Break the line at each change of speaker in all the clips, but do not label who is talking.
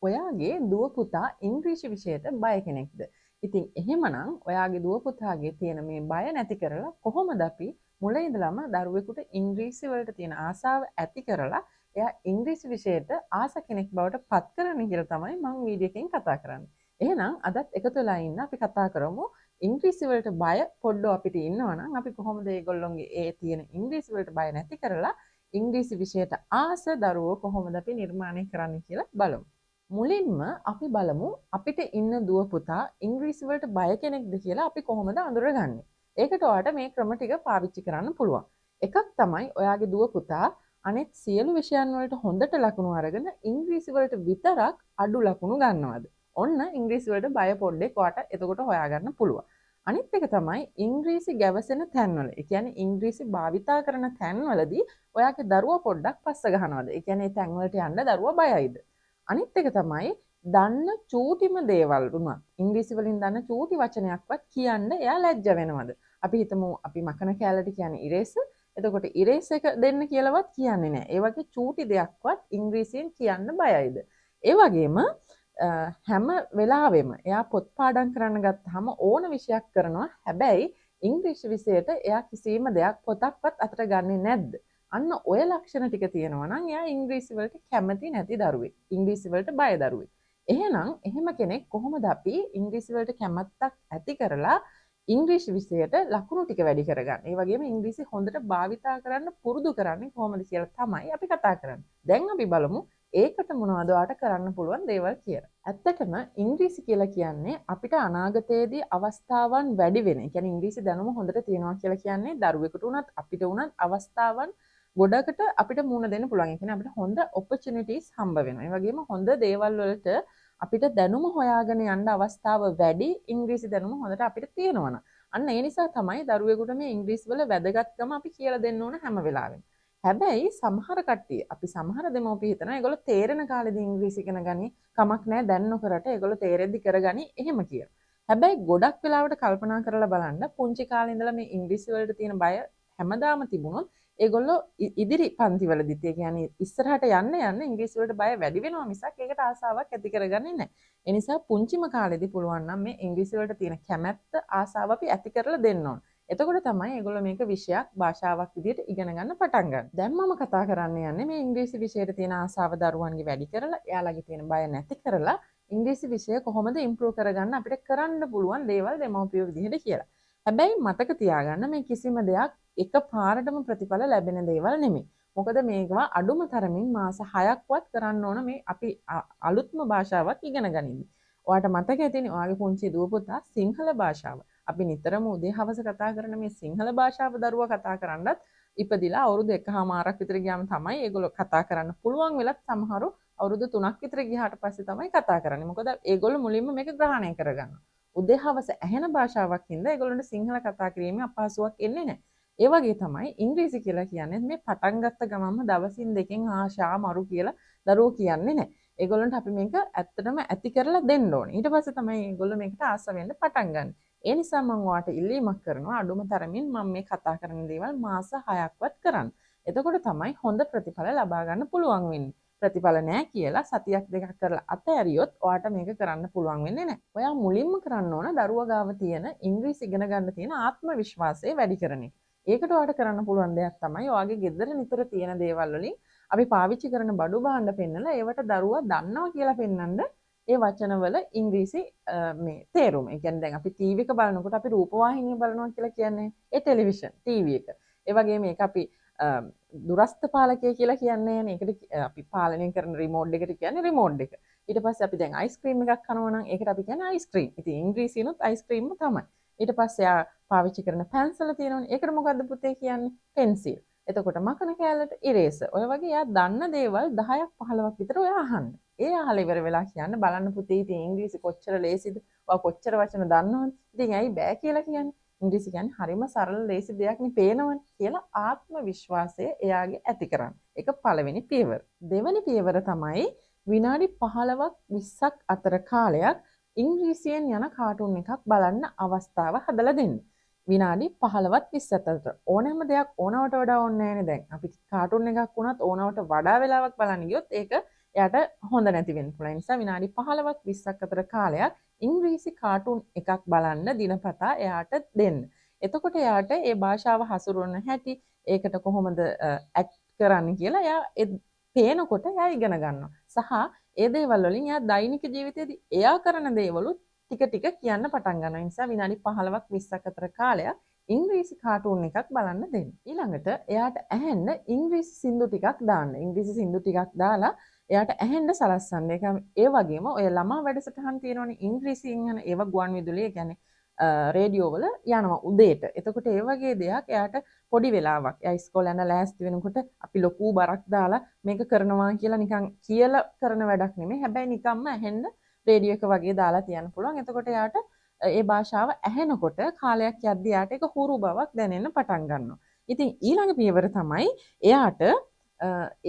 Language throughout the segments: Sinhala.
ඔයාගේ දුව පුතා ඉංග්‍රීසි විෂයට බය කෙනෙක්ද? ඉතින් එහෙමනම් ඔයාගේ දුව පුතාගේ තියෙන මේ බය නැති කරලා කොහොමද අපි මුල ඉඳලම දරුවෙකුට ඉංග්‍රීසි වලට තියෙන ආසාව ඇති කරලා එයා ඉංග්‍රීසි විෂයට ආස කෙනෙක් බවට පත් කරන්නේ කියලා තමයි මම වීඩියෝ එකෙන් කතා කරන්නේ. එහෙනම් අදත් එකතු වෙලා ඉන්න අපි කතා කරමු ඉංග්‍රීසි වලට බය පොඩ්ඩක් අපිට ඉන්නවනම් අපි කොහොමද ඒගොල්ලොන්ගේ ඒ තියෙන ඉංග්‍රීසි වලට බය නැති කරලා ඉංග්‍රීසි විෂයට ආස දරුවෝ කොහොමද අපි නිර්මාණය කරන්නේ කියලා බලමු. මුලින්ම අපි බලමු අපිට ඉන්න දුව පුතා ඉංග්‍රීසි වලට බය කෙනෙක්ද කියලා අපි කොහොමද අඳුරගන්නේ. ඒකට ඔයාලට මේ ක්‍රම ටික පාවිච්චි කරන්න පුළුවන්. එකක් තමයි ඔයාගේ දුව පුතා අනෙක් සියලු විෂයන් වලට හොඳට ලකුණු අරගෙන ඉංග්‍රීසි වලට විතරක් අඩු ලකුණු ගන්නවද. ඔන්න ඉංග්‍රීසි වලට බය පොඩ්ඩක් ඔයාලට එතකොට හොයාගන්න පුළුවන්. අනිත් එක තමයි ඉංග්‍රීසි ගැවසෙන තැන්වල. ඒ කියන්නේ ඉංග්‍රීසි භාවිතා කරන තැන්වලදී ඔයාගේ දරුවා පොඩ්ඩක් පස්ස ගන්නවද? ඒ කියන්නේ තැන් වලට යන්න දරුවා බයයිද? අනිත් එක තමයි දන්න චූටිම දේවල් වුණත් ඉංග්‍රීසි වලින් දන්න චූටි වචනයක්වත් කියන්න එයා ලැජ්ජ වෙනවද? අපි හිතමු අපි මකන කැලට කියන්නේ ඉරේස. එතකොට ඉරේස එක දෙන්න කියලාවත් කියන්නේ නැහැ. ඒ වගේ චූටි දෙයක්වත් ඉංග්‍රීසියෙන් කියන්න බයයිද? ඒ වගේම හැම වෙලාවෙම එයා පොත් පාඩම් කරන්න ගත්තාම ඕන විෂයක් කරනවා. හැබැයි ඉංග්‍රීසි විෂයට එයා කිසිම දෙයක් පොතක්වත් අතට ගන්නෙ නැද්ද? අන්න ඔය ලක්ෂණ ටික තියෙනවා නම් එයා ඉංග්‍රීසි වලට කැමති නැති දරුවෙක්. ඉංග්‍රීසි වලට බය දරුවෙක්. එහෙනම් එහෙම කෙනෙක් කොහොමද අපි ඉංග්‍රීසි වලට කැමැත්තක් ඇති කරලා ඉංග්‍රීසි විෂයට ලකුණු ටික වැඩි කරගන්නේ. ඒ වගේම ඉංග්‍රීසි හොඳට භාවිතා කරන්න පුරුදු කරන්නේ කොහොමද කියලා තමයි අපි කතා කරන්නේ. දැන් අපි බලමු ඒකට මොනවද ඔයාලට කරන්න පුළුවන් දේවල් කියලා. ඇත්තටම ඉංග්‍රීසි කියලා කියන්නේ අපිට අනාගතයේදී අවස්ථාවන් වැඩි වෙන. ඒ කියන්නේ ඉංග්‍රීසි දැනුම හොඳට තියෙනවා කියලා කියන්නේ දරුවෙකුට උනත් අපිට උනත් අවස්ථාවන් ගොඩකට අපිට මුණ දෙන්න පුළුවන්. ඒ කියන්නේ අපිට හොඳ opportunities හම්බ වෙනවා. ඒ වගේම හොඳ දේවල් වලට අපිට දැනුම හොයාගෙන යන්න අවස්ථාව වැඩි ඉංග්‍රීසි දැනුම හොඳට අපිට තියෙනවා. අන්න ඒ නිසා තමයි දරුවෙකුට මේ ඉංග්‍රීසි වල වැදගත්කම අපි කියලා දෙන්න ඕන හැම වෙලාවෙම. හැබැයි සමහර කට්ටිය අපි සමහර දෙමව්පිය හිතනවා ඒගොල්ලෝ තේරෙන කාලෙදී ඉංග්‍රීසි ඉගෙන ගනි කමක් නැහැ දැන් නොකරට ඒගොල්ලෝ තේරෙද්දි කරගනි එහෙම කියන. හැබැයි ගොඩක් වෙලාවට කල්පනා කරලා බලන්න පුංචි කාලේ ඉඳලා මේ ඉංග්‍රීසි වලට තියෙන බය හැමදාම තිබුණොත් ඒගොල්ලෝ ඉදිරි පන්තිවලදීත් ඒ කියන්නේ ඉස්සරහට යන්න ඉංග්‍රීසි වලට බය වැඩි වෙනවා මිසක් ඒකට ආසාවක් ඇති කරගන්නේ නැහැ. ඒ නිසා පුංචිම කාලෙදී පුළුවන් නම් මේ ඉංග්‍රීසි වලට තියෙන කැමැත්ත ආසාව අපි ඇති කරලා දෙන්න ඕන. එතකොට තමයි ඒගොල්ලෝ මේක විෂයක් භාෂාවක් විදිහට ඉගෙන ගන්න පටන් ගන්න. දැන් මම කතා කරන්න යන්නේ මේ ඉංග්‍රීසි විෂයට තියෙන ආසාව දරුවන්ගේ වැඩි කරලා එයාලගේ තියෙන බය නැති කරලා ඉංග්‍රීසි විෂය කොහොමද ඉම්ප්‍රූව් කරගන්න අපිට කරන්න පුළුවන් දේවල් දෙමව්පියෝ විදිහට කියලා. හැබැයි මතක තියාගන්න මේ කිසිම දෙයක් එක පාරටම ප්‍රතිඵල ලැබෙන දේවල් නෙමෙයි. මොකද මේකවා අඩුම තරමින් මාස 6ක්වත් කරන්න ඕන මේ අපි අලුත්ම භාෂාවක් ඉගෙන ගනින්න. ඔයාට මතක ඇතිනේ ඔයාගේ පුංචි දුව පුතා සිංහල භාෂාව. අපි නිතරම උදේ හවස කතා කරන මේ සිංහල භාෂාව දරුවා කතා කරන්නත් ඉපදිලා අවුරුදු 1කමාරක් විතර ගියාම තමයි ඒගොල්ලෝ කතා කරන්න පුළුවන් වෙලත් සමහරු අවුරුදු 3ක් විතර ගියාට පස්සේ තමයි කතා කරන්නේ. මොකද ඒගොල්ලෝ මුලින්ම මේක ග්‍රහණය කරගන්නවා. උදේ හවස ඇහෙන භාෂාවක් හින්දා ඒගොල්ලන්ට සිංහල කතා කිරීමේ අපහසුාවක් එන්නේ නැහැ. ඒ වගේ තමයි ඉංග්‍රීසි කියලා කියන්නේ මේ පටන් ගත්ත ගමන්ම දවසින් දෙකෙන් ආශා මරු කියලා දරුවෝ කියන්නේ නැහැ. ඒගොල්ලන්ට අපි මේක ඇත්තටම ඇති කරලා දෙන්න ඕනේ. ඊට පස්සේ තමයි ඒගොල්ලෝ මේකට ආස වෙන්න පටන් ගන්න. ඒ නිසා මම ඔයාට ඉල්ලීමක් කරනවා අඩුම තරමින් මම මේ කතා කරන දේවල් මාස 6ක්වත් කරන්න. එතකොට තමයි හොඳ ප්‍රතිඵල ලබා ගන්න පුළුවන් වෙන්නේ. ප්‍රතිඵල නැහැ කියලා සතියක් දෙකක් කරලා අතෑරියොත් ඔයාට මේක කරන්න පුළුවන් වෙන්නේ නැහැ. ඔයා මුලින්ම කරන්න ඕන දරුවා ගාව තියෙන ඉංග්‍රීසි ඉගෙන ගන්න තියෙන ආත්ම විශ්වාසය වැඩි කරන එක. ඒකට ඔයාට කරන්න පුළුවන් දෙයක් තමයි ඔයාගේ ගෙදර නිතර තියෙන දේවල් වලින් අපි පාවිච්චි කරන බඩු භාණ්ඩ පෙන්නලා ඒවට දරුවා දන්නවා කියලා පෙන්වන්න ඒ වචනවල ඉංග්‍රීසි මේ තේරුම. ඒ කියන්නේ දැන් අපි ටීවී එක බලනකොට අපි රූපවාහිනිය බලනවා කියලා කියන්නේ ඒ ටෙලිවිෂන් ටීවී එක. ඒ වගේම මේක අපි දුරස්ථ පාලකය කියලා කියන්නේ නේ. ඒකට අපි පාලනය කරන රිමෝට් එකට කියන්නේ රිමෝට් එක. ඊට පස්සේ අපි දැන් අයිස්ක්‍රීම් එකක් කනවා නම් ඒකට අපි කියන්නේ අයිස්ක්‍රීම්. ඉතින් ඉංග්‍රීසියෙන්ුත් අයිස්ක්‍රීම්ම තමයි. ඊට පස්සේ ආ පාවිච්චි කරන පැන්සල තියෙනවනේ. ඒකට මොකද්ද පුතේ කියන්නේ? පෙන්සිල්. එතකොට මකන කෑල්ලට ඉරේසර්. ඔය වගේ යා දන්න දේවල් 10ක් 15ක් විතර ඔයා අහන්න. ඒ අහලා ඉවර වෙලා කියන්න බලන්න පුතේ ඉතින් ඉංග්‍රීසි කොච්චර ලේසිද? ඔයා කොච්චර වචන දන්නවද? ඉතින් ඇයි බෑ කියලා කියන්නේ? ඉංග්‍රීසි කියන්නේ හරිම සරල ලේසි දෙයක් නේ පේනවනේ කියලා ආත්ම විශ්වාසය එයාගේ ඇති කරන්න. ඒක පළවෙනි පියවර. දෙවෙනි පියවර තමයි විනාඩි 15ක් 20ක් අතර කාලයක් ඉංග්‍රීසියෙන් යන කාටුන් එකක් බලන්න අවස්ථාව හදලා දෙන්න. විනාඩි 15ත් 20ත් අතර ඕනෑම දෙයක් ඕනවට වඩා ඕනේ නැහැනේ දැන්. අපි කාටුන් එකක් වුණත් ඕනවට වඩා වෙලාවක් බලන්න ගියොත් ඒක එයාට හොඳ නැති වෙන්න පුළුවන්. ඒ නිසා විනාඩි 15ක් 20ක් අතර කාලයක් ඉංග්‍රීසි කාටුන් එකක් බලන්න දිනපතා එයාට දෙන්න. එතකොට එයාට ඒ භාෂාව හසුරවන හැටි, ඒකට කොහොමද ඇක්ට් කරන්න කියලා එයා පේනකොට එයා ඉගෙන ගන්නවා. සහ ඒ දේවල් වලින් එයා දෛනික ජීවිතයේදී එයා කරන දේවලුත් ටික ටික කියන්න පටන් ගන්නවා. ඒ නිසා විනාඩි 15ක් 20ක් අතර කාලයක් ඉංග්‍රීසි කාටුන් එකක් බලන්න දෙන්න. ඊළඟට එයාට ඇහෙන්න ඉංග්‍රීසි සින්දු ටිකක් දාන්න. ඉංග්‍රීසි සින්දු ටිකක් දාලා එයාට ඇහෙන්න සලස්සන්න. ඒ වගේම ඔය ළමා වැඩසටහන් තියෙනවනේ ඉංග්‍රීසියෙන් යන ඒවා ගුවන් විදුලියේ කියන්නේ රේඩියෝ වල යනවා උදේට. එතකොට ඒ වගේ දෙයක් එයාට පොඩි වෙලාවක් එයා ඉස්කෝලේ යන ලෑස්ති වෙනකොට අපි ලොකු බරක් දාලා මේක කරනවා කියලා නිකන් කියලා කරන වැඩක් නෙමෙයි. හැබැයි නිකම්ම ඇහෙන්න රේඩියෝ එක වගේ දාලා තියන්න පුළුවන්. එතකොට එයාට ඒ භාෂාව ඇහෙනකොට කාලයක් යද්දී එයාට ඒක හුරු බවක් දැනෙන්න පටන් ගන්නවා. ඉතින් ඊළඟ පියවර තමයි එයාට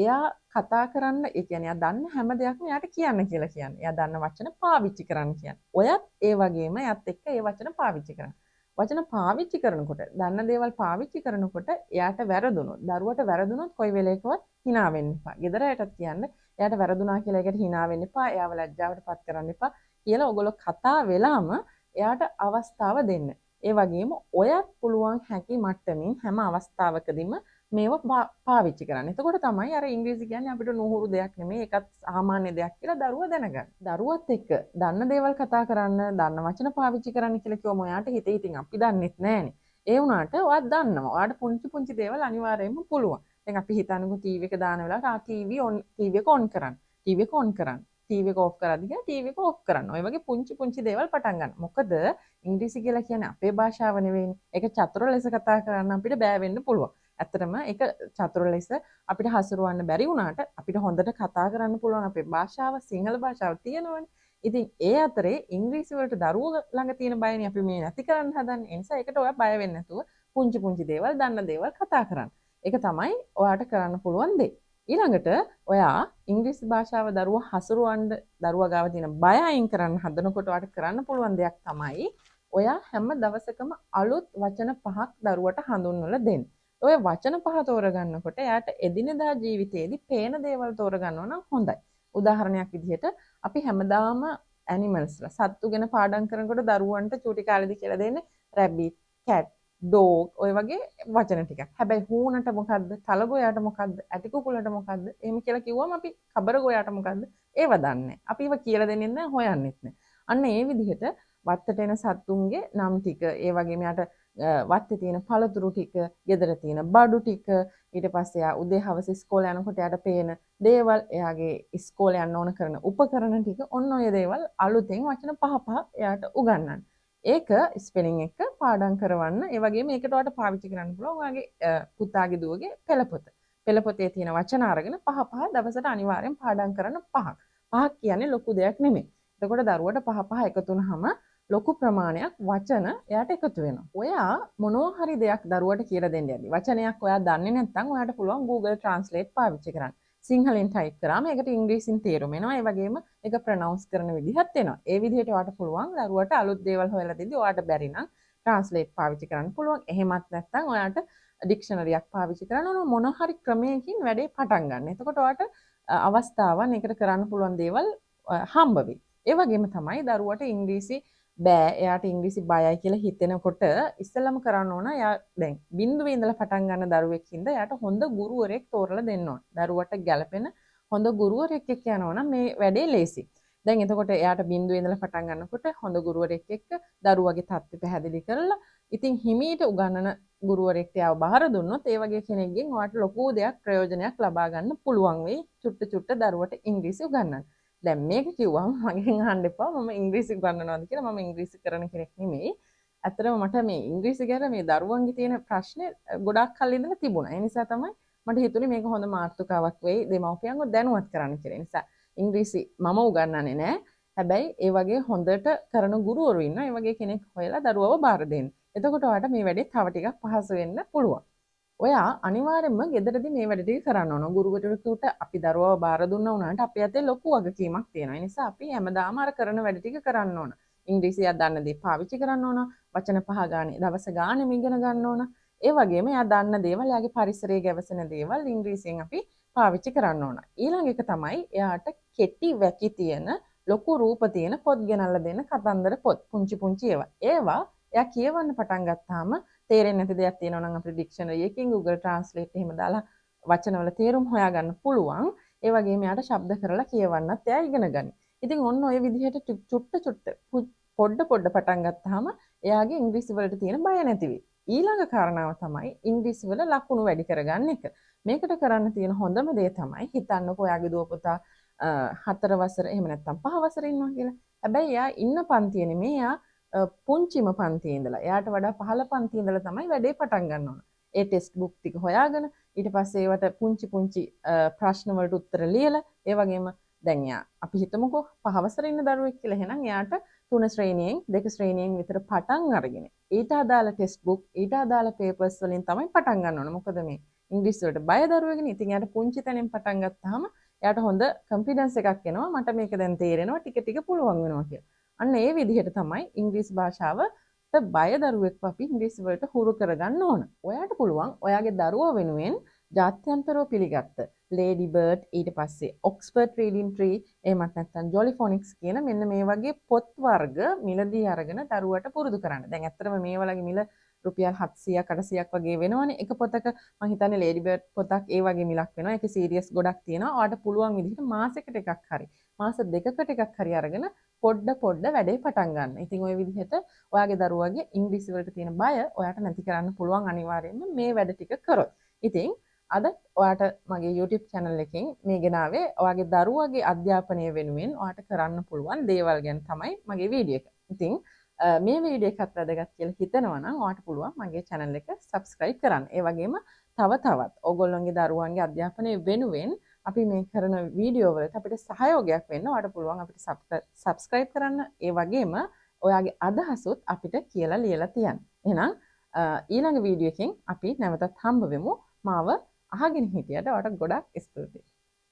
එයා කතා කරන්න, ඒ කියන්නේ එයා දන්න හැම දෙයක්ම එයාට කියන්න කියලා කියන්නේ. එයා දන්න වචන පාවිච්චි කරන්න කියන්නේ. ඔයත් ඒ වගේම එයාත් එක්ක ඒ වචන පාවිච්චි කරන්න. වචන පාවිච්චි කරනකොට, දන්න දේවල් පාවිච්චි කරනකොට එයාට වැරදුනොත්, දරුවට වැරදුනොත් කොයි වෙලේකවත් hina වෙන්න එපා. ගෙදර අයටත් කියන්න එයාට වැරදුනා කියලා ඒකට hina වෙන්න එපා. එයාව ලැජ්ජාවට පත් කරන්න එපා කියලා ඔයගොල්ලෝ කතා වෙලාම එයාට අවස්ථාව දෙන්න. ඒ වගේම ඔයත් පුළුවන් හැකි මට්ටමින් හැම අවස්ථාවකදීම මේවා පාවිච්චි කරන්න. එතකොට තමයි අර ඉංග්‍රීසි කියන්නේ අපිට නුහුරු දෙයක් නෙමෙයි, ඒකත් සාමාන්‍ය දෙයක් කියලා දරුවා දැනගන්න. දරුවත් එක්ක දන්න දේවල් කතා කරන්න, දන්න වචන පාවිච්චි කරන්න කියලා කිව්වම ඔයාට හිතේ ඉතින් අපි දන්නෙත් නෑනේ. ඒ වුණාට ඔයාත් දන්නවා. ඔයාට පුංචි දේවල් අනිවාර්යයෙන්ම පුළුවන්. දැන් අපි හිතන්නකෝ ටීවී එක දාන වෙලාවට ටීවී එක ඔන් කරන්න. ටීවී එක ඔන් කරන්න. ටීවී එක ඔෆ් කරද්දී කියලා ටීවී එක ඔෆ් කරන්න. ඔය වගේ පුංචි දේවල් පටන් ගන්න. මොකද ඉංග්‍රීසි කියලා කියන්නේ අපේ භාෂාව නෙවෙයිනේ. ඒක චතුර ලෙස කතා කරන්න අපිට බෑ වෙන්න පුළුවන්. ඇත්තටම ඒක චතුර ලෙස අපිට හසුරවන්න බැරි වුණාට අපිට හොඳට කතා කරන්න පුළුවන් අපේ භාෂාව, සිංහල භාෂාව තියෙනවනේ. ඉතින් ඒ අතරේ ඉංග්‍රීසි වලට දරුවෝ ළඟ තියෙන බයනේ අපි මේ නැති කරන්න හදන්නේ. ඒ නිසා ඒකට ඔයා බය වෙන්නේ නැතුව පුංචි දේවල්, දන්න දේවල් කතා කරන්න. ඒක තමයි ඔයාට කරන්න පුළුවන් දේ. ඊළඟට ඔයා ඉංග්‍රීසි භාෂාව දරුවා හසුරවන්න, දරුවා ගාව තියෙන බය අයින් කරන්න හදනකොට ඔයාට කරන්න පුළුවන් දෙයක් තමයි ඔයා හැම දවසකම අලුත් වචන 5ක් දරුවට හඳුන්වලා දෙන්න. ඔය වචන 5 තෝරගන්නකොට එයාට එදිනෙදා ජීවිතේදී පේන දේවල් තෝරගන්නවා නම් හොඳයි. උදාහරණයක් විදිහට අපි හැමදාම ඇනිමල්ස්ලා සත්තු ගැන පාඩම් කරනකොට දරුවන්ට චූටි කාලේදී කියලා දෙන්නේ රැබිට්, කැට්, ඩෝග් ඔය වගේ වචන ටිකක්. හැබැයි හූනට මොකද්ද? තලගොයාට මොකද්ද? ඇටිකුකුලට මොකද්ද? එහෙම කියලා කිව්වම අපි කබරගොයාට මොකද්ද? ඒව දන්නේ නැහැ. අපි ඒව කියලා දෙන්නේ නැහැ, හොයන්නෙත් නැහැ. අන්න ඒ විදිහට වත්තට එන සත්තුන්ගේ නම් ටික, ඒ වගේම යාට වත්තේ තියෙන පළතුරු ටික, ගෙදර තියෙන බඩු ටික, ඊට පස්සේ යා උදේ හවස ඉස්කෝලේ යනකොට යාට පේන දේවල්, එයාගේ ඉස්කෝලේ යන්න ඕන කරන උපකරණ ටික, ඔන්න ඔය දේවල් අලුතෙන් වචන 5 එයාට උගන්වන්න. ඒක ස්පෙලිං එක පාඩම් කරවන්න. ඒ වගේම ඒකට ඔයාලට පාවිච්චි කරන්න පුළුවන් ඔයාගේ පුතාගේ දුවගේ පෙළපොත. පෙළපොතේ තියෙන වචන අරගෙන 5 දවසට අනිවාර්යෙන් පාඩම් කරන්න 5ක්. 5ක් කියන්නේ ලොකු දෙයක් නෙමෙයි. එතකොට දරුවට 5 එකතු වුනහම ලොකු ප්‍රමාණයක් වචන එයාට එකතු වෙනවා. ඔයා මොනවා හරි දෙයක් දරුවට කියලා දෙන්න යද්දි වචනයක් ඔයා දන්නේ නැත්නම් ඔයාට පුළුවන් Google Translate පාවිච්චි කරන්න. සිංහලෙන් ටයිප් කරාම ඒකට ඉංග්‍රීසියෙන් තේරුම එනවා. ඒ වගේම ඒක ප්‍රොනවුන්ස් කරන විදිහත් එනවා. ඒ විදිහට ඔයාට පුළුවන් දරුවට අලුත් දේවල් හොයලා දෙද්දි ඔයාට බැරි නම් ට්‍රාන්ස්ලේට් පාවිච්චි කරන්න පුළුවන්. එහෙමත් නැත්නම් ඔයාට ඩික්ෂනරියක් පාවිච්චි කරන්න ඕන මොන හරි ක්‍රමයකින් වැඩේ පටන් ගන්න. එතකොට ඔයාට අවස්ථාවන් ඒකට කරන්න පුළුවන් දේවල් හම්බ වෙයි. ඒ වගේම තමයි දරුවට ඉංග්‍රීසි බෑ, එයාට ඉංග්‍රීසි බයයි කියලා හිතෙනකොට ඉස්සෙල්ලම කරන්න ඕන එයා දැන් බිඳුවේ ඉඳලා පටන් ගන්න දරුවෙක් හින්දා එයාට හොඳ ගුරුවරයෙක් තෝරලා දෙන්න ඕන. දරුවට ගැළපෙන හොඳ ගුරුවරයෙක් එක්ක යනවා නම් මේ වැඩේ ලේසි. දැන් එතකොට එයාට බිඳුවේ ඉඳලා පටන් ගන්නකොට හොඳ ගුරුවරයෙක් එක්ක දරුවගේ තත්ත්වය පැහැදිලි කරලා ඉතින් හිමීට උගන්නන ගුරුවරයෙක්ට යව බාර දුන්නොත් ඒ වගේ කෙනෙක්ගෙන් ඔයාට ලොකු දෙයක් ප්‍රයෝජනයක් ලබා ගන්න පුළුවන් වෙයි. චුට්ට දරුවට ඉංග්‍රීසි උගන්නන්න. දැන් මේක කිව්වම මගෙන් අහන්න එපා මම ඉංග්‍රීසි උගන්වනවාද කියලා. මම ඉංග්‍රීසි කරන කෙනෙක් නෙමෙයි. ඇත්තටම මට මේ ඉංග්‍රීසි ගැන මේ දරුවන්ගේ තියෙන ප්‍රශ්නේ ගොඩාක් කල් ඉඳලා තිබුණා. ඒ නිසා තමයි මට හිතුනේ මේක හොඳ මාතෘකාවක් වෙයි දෙමව්පියන්ව දැනුවත් කරන්න කියලා. ඒ නිසා ඉංග්‍රීසි මම උගන්වන්නේ නැහැ. හැබැයි ඒ වගේ හොඳට කරන ගුරුවරු ඉන්නවා. ඒ වගේ කෙනෙක් හොයලා දරුවව බාර දෙන්න. එතකොට ඔයාලට මේ වැඩේ තව ටිකක් පහසු වෙන්න පුළුවන්. ඔයා අනිවාර්යයෙන්ම ගෙදරදී මේ වැඩ ටික කරන්න ඕන. ගුරුවරයෙකුට අපි දරුවව බාර දුන්නා වුණාට අපි අතේ ලොකු වගකීමක් තියෙනවා. ඒ නිසා අපි හැමදාම අර කරන වැඩ ටික කරන්න ඕන. ඉංග්‍රීසියක් දන්න දේ පාවිච්චි කරන්න ඕන. වචන 5 ගානේ දවස ගානේ ඉගෙන ගන්න ඕන. ඒ වගේම එයා දන්න දේවල්, එයාගේ පරිසරයේ ගැවසෙන දේවල් ඉංග්‍රීසියෙන් අපි පාවිච්චි කරන්න ඕන. ඊළඟ එක තමයි එයාට කෙටි වැකි තියෙන ලොකු රූප තියෙන පොත් ගෙනල්ලා දෙන කතන්දර පොත් පුංචි ඒවා. ඒවා එයා කියවන්න පටන් ගත්තාම තේරෙන්නේ නැති දෙයක් තියෙනවා නම් අපිට ඩික්ෂනරි එකකින් Google Translate එහෙම දාලා වචනවල තේරුම් හොයාගන්න පුළුවන්. ඒ වගේම එයාට ශබ්ද කරලා කියවන්නත් එයා ඉගෙන ගනි. ඉතින් ඔන්න ඔය විදිහට චුට්ට පොඩ පටන් ගත්තාම එයාගේ ඉංග්‍රීසි වලට තියෙන බය නැති වෙයි. ඊළඟ කාරණාව තමයි ඉංග්‍රීසි වල ලකුණු වැඩි කරගන්න එක. මේකට කරන්න තියෙන හොඳම දේ තමයි හිතන්නකෝ ඔයාගේ දුව පුතා 4 වසර එහෙම නැත්නම් 5 වසර ඉන්නවා කියලා. හැබැයි එයා ඉන්න පන්තිය නෙමෙයි එයා පුංචිම පන්තියේ ඉඳලා. එයාට වඩා පහළ පන්තියේ ඉඳලා තමයි වැඩේ පටන් ගන්න ඕන. ඒ ටෙස්ට් බුක් ටික හොයාගෙන ඊට පස්සේ ඒවට පුංචි ප්‍රශ්න වලට උත්තර ලියලා ඒ වගේම දැන් එයා අපි හිතමුකෝ 5 වසර ඉන්න දරුවෙක් කියලා. එහෙනම් එයාට 3 ශ්‍රේණියෙන් 2 ශ්‍රේණියෙන් විතර පටන් අරගෙන ඊට අදාළ ටෙස්ට් බුක් ඊට අදාළ පේපර්ස් වලින් තමයි පටන් ගන්න ඕන. මොකද මේ ඉංග්‍රීසි වලට බය දරුවෙක්නේ. ඉතින් එයාට පුංචි තැනින් පටන් ගත්තාම එයාට හොඳ කන්ෆිඩන්ස් එකක් එනවා. මට මේක දැන් තේරෙනවා ටික පුළුවන් වෙනවා කියලා. අන්න ඒ විදිහට තමයි ඉංග්‍රීසි භාෂාවට බය දරුවෙක්ව අපි ඉංග්‍රීසි වලට හුරු කරගන්න ඕන. ඔයාට පුළුවන් ඔයාගේ දරුවා වෙනුවෙන් ජාත්‍යන්තරව පිළිගත්ත ලේඩි බර්ඩ් ඊට පස්සේ ඔක්ස්ෆර්ඩ් රීඩින් ට්‍රී එහෙමත් නැත්නම් ජොලිෆොනික්ස් කියන මෙන්න මේ වගේ පොත් වර්ග මිලදී අරගෙන දරුවට පුරුදු කරන්න. දැන් ඇත්තටම මේ වලගේ මිල රුපියල් 700ක් 800ක් වගේ වෙනවනේ. එක පොතක මම හිතන්නේ ලේඩි බර්ඩ් පොතක් ඒ වගේ මිලක් වෙනවා. ඒකේ සීරියස් ගොඩක් තියෙනවා. ඔයාට පුළුවන් විදිහට මාසෙකට එකක් හරි මාස දෙකකට එකක් හරි අරගෙන පොඩ වැඩේ පටන් ගන්න. ඉතින් ওই විදිහට ඔයාගේ දරුවාගේ ඉංග්‍රීසි වලට තියෙන බය ඔයාට නැති කරන්න පුළුවන් අනිවාර්යයෙන්ම මේ වැඩ ටික කරොත්. ඉතින් අද ඔයාට මගේ YouTube channel එකෙන් මේ ගෙනාවේ ඔයාගේ දරුවාගේ අධ්‍යාපනය වෙනුවෙන් ඔයාට කරන්න පුළුවන් දේවල් ගැන තමයි මගේ වීඩියෝ එක. ඉතින් මේ වීඩියෝ එකත් වැදගත් කියලා හිතනවා නම් ඔයාට පුළුවන් මගේ channel එක subscribe කරන්න. ඒ වගේම තවත් ඕගොල්ලෝගේ දරුවන්ගේ අධ්‍යාපනය වෙනුවෙන් අපි මේ කරන වීඩියෝ වලට අපිට සහයෝගයක් වෙන්න ඔයාට පුළුවන් අපිට subscribe කරන්න. ඒ වගේම ඔයාගේ අදහසුත් අපිට කියලා ලියලා තියන්න. එහෙනම් ඊළඟ වීඩියෝ එකෙන් අපි නැවතත් හම්බ වෙමු. මාව අහගෙන හිටියට ඔයාට ගොඩක් ස්තුතියි.